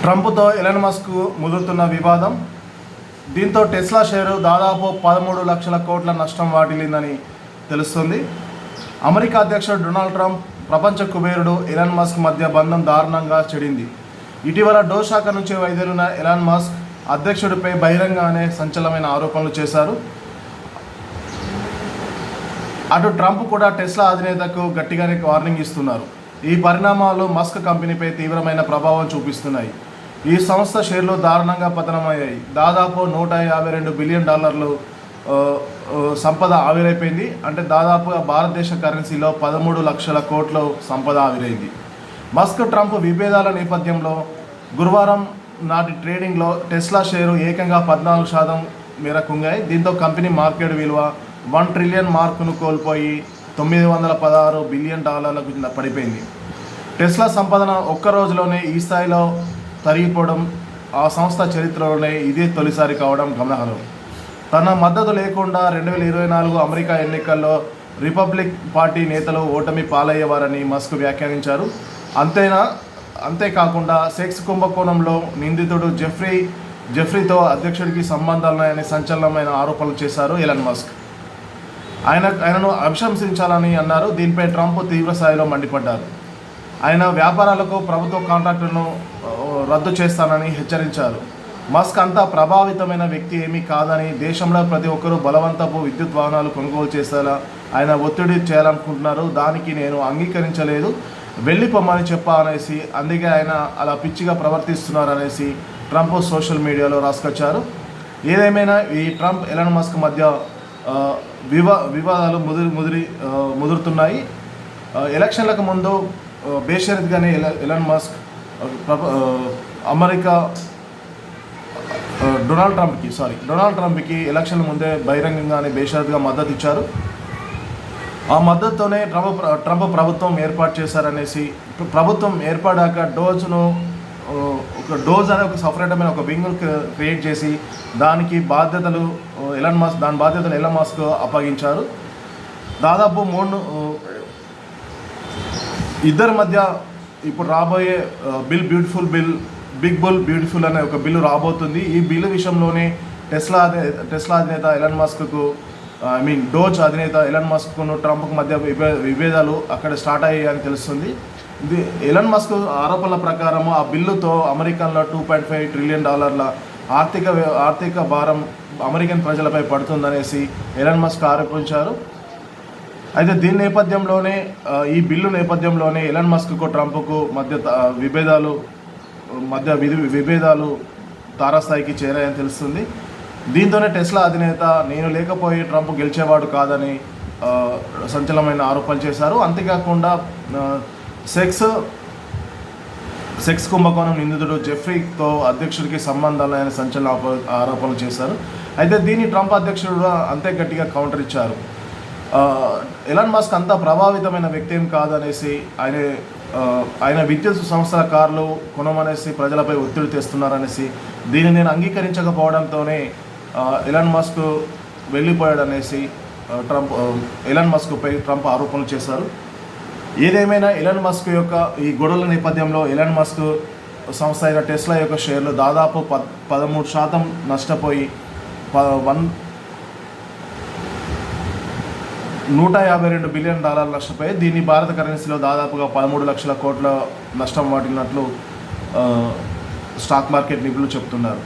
ట్రంప్తో Elon Musk ముదురుతున్న వివాదం. దీంతో Tesla share దాదాపు 13 లక్షల కోట్ల నష్టం వాటిల్లిందని తెలుస్తుంది. అమెరికా అధ్యక్షుడు డొనాల్డ్ ట్రంప్, ప్రపంచ కుబేరుడు ఎలన్ మస్క్ మధ్య బంధం దారుణంగా చెడింది. ఇటీవల డోస్ శాఖ నుంచి వైదొలిగిన ఎలన్ మస్క్ అధ్యక్షుడిపై బహిరంగానే సంచలనమైన ఆరోపణలు చేశారు. అటు ట్రంప్ కూడా టెస్లా అధినేతకు గట్టిగానే వార్నింగ్ ఇస్తున్నారు. ఈ పరిణామాలు మస్క్ కంపెనీపై తీవ్రమైన ప్రభావం చూపిస్తున్నాయి. ఈ సంస్థ షేర్లు దారుణంగా పతనమయ్యాయి. దాదాపు $152 బిలియన్ సంపద ఆవిరైపోయింది. అంటే దాదాపుగా భారతదేశ కరెన్సీలో 13 లక్షల కోట్ల సంపద ఆవిరైంది. మస్క్ ట్రంప్ విభేదాల నేపథ్యంలో గురువారం నాటి ట్రేడింగ్లో టెస్లా షేరు ఏకంగా 14% మేర కుంగాయి. దీంతో కంపెనీ మార్కెట్ విలువ $1 ట్రిలియన్ మార్కును కోల్పోయి $916 బిలియన్ పడిపోయింది. టెస్లా సంపదన ఒక్క రోజులోనే ఈ స్థాయిలో తరిగిపోవడం ఆ సంస్థ చరిత్రలోనే ఇదే తొలిసారి కావడం గమనార్హం. తన మద్దతు లేకుండా 2024 అమెరికా ఎన్నికల్లో రిపబ్లిక్ పార్టీ నేతలు ఓటమి పాలయ్యేవారని మస్క్ వ్యాఖ్యానించారు. అంతేకాకుండా సెక్స్ కుంభకోణంలో నిందితుడు జెఫ్రీతో అధ్యక్షుడికి సంబంధాలున్నాయని సంచలనమైన ఆరోపణలు చేశారు ఎలన్ మస్క్. ఆయనను అభిశంసించాలని అన్నారు. దీనిపై ట్రంప్ తీవ్ర స్థాయిలో మండిపడ్డారు. ఆయన వ్యాపారాలకు ప్రభుత్వ కాంట్రాక్టులను రద్దు చేస్తానని హెచ్చరించారు. మస్క్ అంతా ప్రభావితమైన వ్యక్తి ఏమీ కాదని, దేశంలో ప్రతి ఒక్కరూ బలవంతపు విద్యుత్ వాహనాలు కొనుగోలు చేసేలా ఆయన ఒత్తిడి చేయాలనుకుంటున్నారు. దానికి నేను అంగీకరించలేదు, వెళ్ళిపోమని చెప్పా అనేసి, అందుకే ఆయన అలా పిచ్చిగా ప్రవర్తిస్తున్నారనేసి ట్రంప్ సోషల్ మీడియాలో రాసుకొచ్చారు. ఏదేమైనా ఈ ట్రంప్ ఎలన్ మస్క్ మధ్య వివాదాలు ముదురుతున్నాయి. ఎలక్షన్లకు ముందు బేషరతుగానే ఎలన్ మస్క్ అమెరికా డొనాల్డ్ ట్రంప్కి ఎలక్షన్ల ముందే బహిరంగంగానే బేషరతుగా మద్దతు ఇచ్చారు. ఆ మద్దతుతోనే ట్రంప్ ప్రభుత్వం ఏర్పాటు చేశారనేసి, ప్రభుత్వం ఏర్పడాక డోజ్ అనే ఒక సపరేటమైన ఒక వింగ్ క్రియేట్ చేసి దాని బాధ్యతలు ఎలన్ మస్క్ అప్పగించారు. దాదాపు ఇద్దరి మధ్య ఇప్పుడు రాబోయే బిగ్ బ్యూటిఫుల్ అనే ఒక బిల్లు రాబోతుంది. ఈ బిల్లు విషయంలోనే టెస్లా అధినేత ఎలన్ మస్క్కు డోజ్ అధినేత ఎలన్ మస్క్ను ట్రంప్కు మధ్య విభేదాలు అక్కడ స్టార్ట్ అయ్యాయని తెలుస్తుంది. ఇది ఎలన్ మస్క్ ఆరోపణల ప్రకారం ఆ బిల్లుతో అమెరికన్లో $2.5 ట్రిలియన్ ఆర్థిక భారం అమెరికన్ ప్రజలపై పడుతుందనేసి ఎలన్ మస్క్ ఆరోపించారు. అయితే దీని నేపథ్యంలోనే ఈ బిల్లు నేపథ్యంలోనే ఎలన్ మస్క్కు ట్రంప్కు మధ్య విభేదాలు తారాస్థాయికి చేరాయని తెలుస్తుంది. దీంతోనే టెస్లా అధినేత నేను లేకపోయి ట్రంప్ గెలిచేవాడు కాదని సంచలనమైన ఆరోపణలు చేశారు. అంతేకాకుండా సెక్స్ కుంభకోణం నిందితుడు జెఫ్రీతో అధ్యక్షుడికి సంబంధాలైన సంచలన ఆరోపణలు చేశారు. అయితే దీన్ని ట్రంప్ అధ్యక్షుడు అంతే గట్టిగా కౌంటర్ ఇచ్చారు. ఎలన్ మస్క్ అంత ప్రభావితమైన వ్యక్తి ఏం కాదనేసి, ఆయన విద్యుత్ సంస్థల కార్లు కొనమనేసి ప్రజలపై ఒత్తిడి తెస్తున్నారనేసి, దీన్ని నేను అంగీకరించకపోవడంతోనే ఎలన్ మస్క్ వెళ్ళిపోయాడనేసి ఎలన్ మస్క్పై ట్రంప్ ఆరోపణలు చేశారు. ఏదేమైనా ఎలన్ మస్క్ యొక్క ఈ గొడవల నేపథ్యంలో ఎలన్ మస్క్ సంస్థ అయిన టెస్లా యొక్క షేర్లు దాదాపు 13% నష్టపోయి $152 బిలియన్ నష్టపోయి, దీన్ని భారత కరెన్సీలో దాదాపుగా 13 లక్షల కోట్ల నష్టం వాటిల్లినట్లు స్టాక్ మార్కెట్ నిపుణులు చెబుతున్నారు.